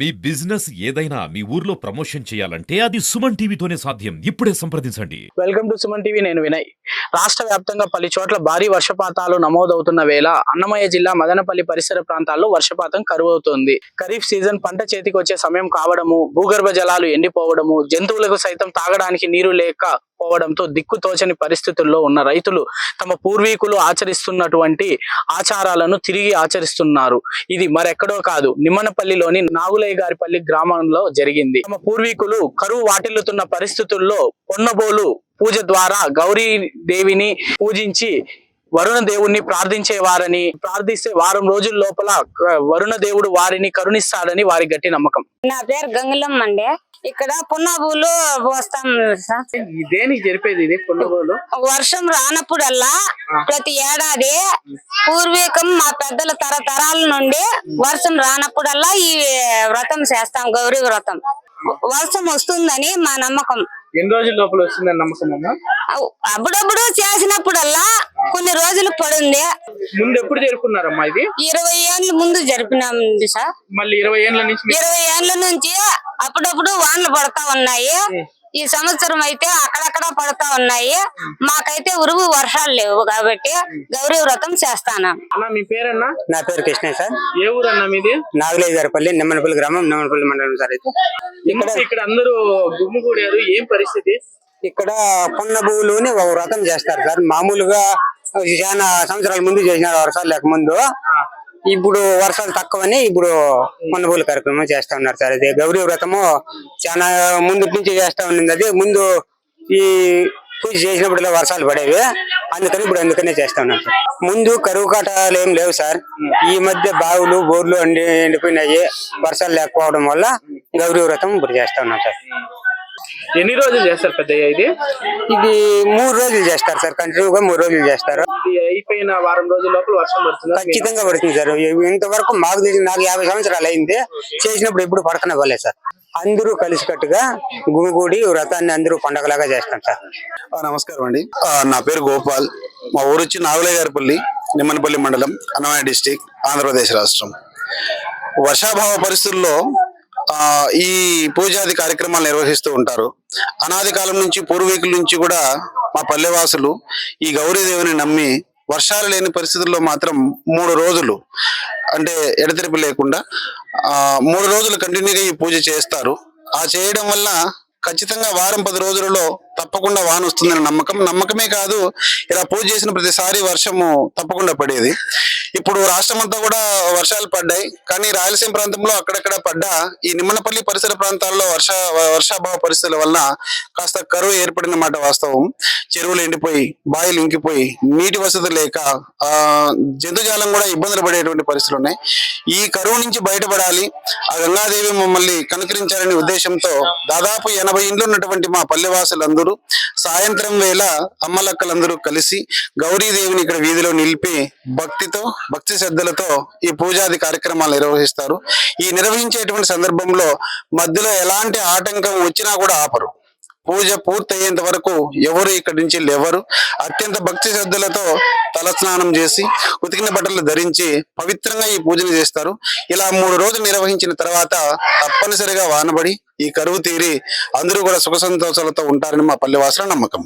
మీ business ఏదైనా మీ ఊర్లో promotion చేయాలంటే అది సుమన్ టీవీతోనే సాధ్యం. ఇప్పుడే సంప్రదించండి. Welcome to Suman TV. నేను వినయ్. రాష్ట్ర వ్యాప్తంగా పలు చోట్ల భారీ వర్షపాతాలు నమోదవుతున్న వేళ అన్నమయ్య జిల్లా మదనపల్లి పరిసర ప్రాంతాల్లో వర్షపాతం కరువవుతోంది. ఖరీఫ్ సీజన్ పంట చేతికి వచ్చే సమయం కావడము, భూగర్భ జలాలు ఎండిపోవడము, జంతువులకు సైతం తాగడానికి నీరు లేకపోవడంతో దిక్కుతోచని పరిస్థితుల్లో ఉన్న రైతులు తమ పూర్వీకులు ఆచరిస్తున్నటువంటి ఆచారాలను తిరిగి ఆచరిస్తున్నారు. ఇది మరెక్కడో కాదు, నిమ్మనపల్లిలోని నాగులయ్య గారిపల్లి గ్రామంలో జరిగింది. తమ పూర్వీకులు కరువు వాటిల్లుతున్న పరిస్థితుల్లో పొన్నబోలు పూజ ద్వారా గౌరీ దేవిని పూజించి వరుణ దేవుణ్ణి ప్రార్థిస్తే వారం రోజుల లోపల వరుణ దేవుడు వారిని కరుణిస్తాడని వారి గట్టి నమ్మకం. నా పేరు గంగులమ్మ అండి. ఇక్కడ పున్నబూలు పోస్తాం సార్. దేనికి జరిపేది ఇది పున్నబూలు? వర్షం రానప్పుడల్లా ప్రతి ఏడాది పూర్వీకం మా పెద్దల తరతరాల నుండి వర్షం రానప్పుడల్లా ఈ వ్రతం చేస్తాం, గౌరీ వ్రతం. వర్షం వస్తుందని మా నమ్మకం. ఎన్ని రోజుల లోపల వస్తుందని నమ్మకం అమ్మా? అప్పుడప్పుడు చేసినప్పుడల్లా కొన్ని రోజులు పడుంది. ముందు ఎప్పుడు జరుపుకున్నారమ్మా ఇది? 20 ఏళ్ళ ముందు జరిపినాం సార్. మళ్ళీ 20 ఏళ్ళ నుంచి అప్పుడప్పుడు వానలు పడతా ఉన్నాయి. ఈ సంవత్సరం అయితే అక్కడక్కడ పడతా ఉన్నాయి. మాకైతే ఉరువు వర్షాలు లేవు కాబట్టి గౌరీ వ్రతం చేస్తాను. అన్న మీ పేరన్నా? నా పేరు కృష్ణ సార్. ఏ ఊరు అన్న మీది? నాగులయ్య గారిపల్లి, నిమ్మనపల్లి గ్రామం, నిమ్మనపల్లి మండలం సార్. అయితే ఇక్కడ అందరూ గుమ్ముగూడారు. ఏం పరిస్థితి? ఇక్కడ పున్నబూలుని ఒక వ్రతం చేస్తారు సార్. మామూలుగా చాలా సంవత్సరాల ముందు చేసినారు, వర్షాలు లేక ముందు. ఇప్పుడు వర్షాలు తక్కువని ఇప్పుడు పున్నబూలు కార్యక్రమం చేస్తా ఉన్నారు సార్. అది గౌరీ వ్రతము చాలా ముందు నుంచి చేస్తా ఉన్నది. అది ముందు ఈ పూజ చేసినప్పుడు వర్షాలు పడేవి, అందుకనే చేస్తా ఉన్నాం సార్. ముందు కరువు కాటాలు ఏం లేవు సార్. ఈ మధ్య బావులు బోర్లు ఎండిపోయినాయి వర్షాలు లేకపోవడం వల్ల గౌరీ వ్రతం ఇప్పుడు చేస్తా ఉన్నాం సార్. ఎన్ని రోజులు చేస్తారు పెద్దయ్య ఇది? ఇది 3 రోజులు చేస్తారు సార్. కంటిన్యూగా 3 రోజులు చేస్తారు. ఇది అయిపోయిన వారం రోజుల లోపల వర్షం పడుతుంది? ఖచ్చితంగా పడుతుంది సార్. ఇంతవరకు మాకు తెలిసి నాకు 50 సంవత్సరాలు అయింది. చేసినప్పుడు ఎప్పుడు పడుతున్నా పోలేదు సార్. అందరూ కలిసికట్టుగా గుమిగూడి వ్రతాన్ని అందరూ పండగలాగా చేస్తాం సార్. నమస్కారం అండి. నా పేరు గోపాల్. మా ఊరు వచ్చి నాగులయ్య గారిపల్లి, నిమ్మనపల్లి మండలం, అన్నమయ్య డిస్టిక్, ఆంధ్రప్రదేశ్ రాష్ట్రం. వర్షాభావ పరిస్థితుల్లో ఈ పూజాది కార్యక్రమాలు నిర్వహిస్తూ ఉంటారు. అనాది కాలం నుంచి, పూర్వీకుల నుంచి కూడా మా పల్లెవాసులు ఈ గౌరీదేవిని నమ్మి వర్షాలు లేని పరిస్థితుల్లో మాత్రం 3 రోజులు అంటే ఎడతెరిపి లేకుండా 3 రోజులు కంటిన్యూగా ఈ పూజ చేస్తారు. ఆ చేయడం వల్ల ఖచ్చితంగా వారం 10 రోజులలో తప్పకుండా వాన వస్తుందని నమ్మకమే కాదు, ఇలా పూజ చేసిన ప్రతిసారి వర్షము తప్పకుండా పడేది. ఇప్పుడు రాష్ట్రం అంతా కూడా వర్షాలు పడ్డాయి, కానీ రాయలసీమ ప్రాంతంలో అక్కడక్కడ పడ్డా ఈ నిమ్మనపల్లి పరిసర ప్రాంతాల్లో వర్షాభావ పరిస్థితుల వల్ల కాస్త కరువు ఏర్పడిన మాట వాస్తవం. చెరువులు ఎండిపోయి, బాయిలు ఇంకిపోయి, నీటి వసతి లేక జంతుజాలం కూడా ఇబ్బందులు పడేటువంటి పరిస్థితులు ఉన్నాయి. ఈ కరువు నుంచి బయటపడాలి, ఆ గంగాదేవి మమ్మల్ని కనుకరించాలనే ఉద్దేశంతో దాదాపు 80 ఇండ్లు ఉన్నటువంటి మా పల్లెవాసులందరూ సాయంత్రం వేళ అమ్మలక్కలందరూ కలిసి గౌరీదేవిని ఇక్కడ వీధిలో నిలిపి భక్తి శ్రద్ధలతో ఈ పూజాది కార్యక్రమాలు నిర్వహిస్తారు. ఈ నిర్వహించేటువంటి సందర్భంలో మధ్యలో ఎలాంటి ఆటంకం వచ్చినా కూడా ఆపరు. పూజ పూర్తయ్యేంత వరకు ఎవరు ఇక్కడి నుంచి లేవరు. అత్యంత భక్తి శ్రద్ధలతో తలస్నానం చేసి ఉతికిన బట్టలు ధరించి పవిత్రంగా ఈ పూజను చేస్తారు. ఇలా 3 రోజులు నిర్వహించిన తర్వాత తప్పనిసరిగా వానబడి ఈ కరువు తీరి అందరూ కూడా సుఖ సంతోషాలతో ఉంటారని మా పల్లెవాసుల నమ్మకం.